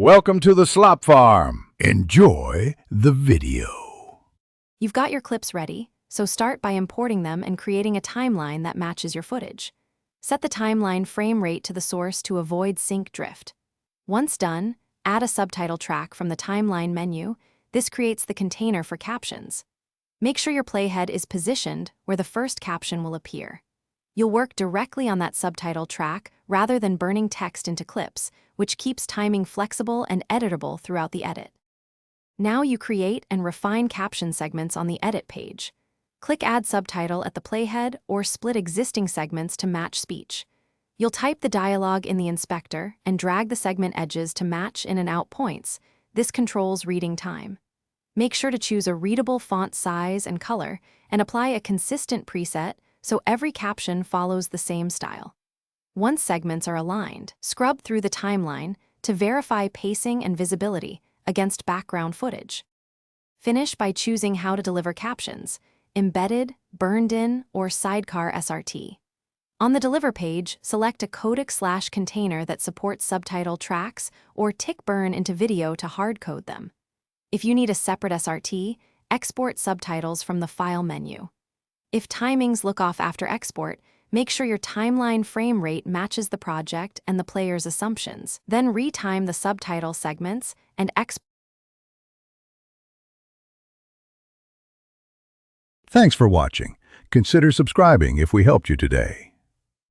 Welcome to the Slop Farm. Enjoy the video. You've got your clips ready, so start by importing them and creating a timeline that matches your footage. Set the timeline frame rate to the source to avoid sync drift. Once done, add a subtitle track from the timeline menu. This creates the container for captions. Make sure your playhead is positioned where the first caption will appear. You'll work directly on that subtitle track rather than burning text into clips, which keeps timing flexible and editable throughout the edit. Now you create and refine caption segments on the edit page. Click Add Subtitle at the playhead or split existing segments to match speech. You'll type the dialogue in the inspector and drag the segment edges to match in and out points. This controls reading time. Make sure to choose a readable font size and color and apply a consistent preset so every caption follows the same style. Once segments are aligned, scrub through the timeline to verify pacing and visibility against background footage. Finish by choosing how to deliver captions: embedded, burned-in, or sidecar SRT. On the Deliver page, select a codec/container that supports subtitle tracks or tick burn into video to hardcode them. If you need a separate SRT, export subtitles from the File menu. If timings look off after export, make sure your timeline frame rate matches the project and the player's assumptions. Then retime the subtitle segments and export. Thanks for watching. Consider subscribing if we helped you today.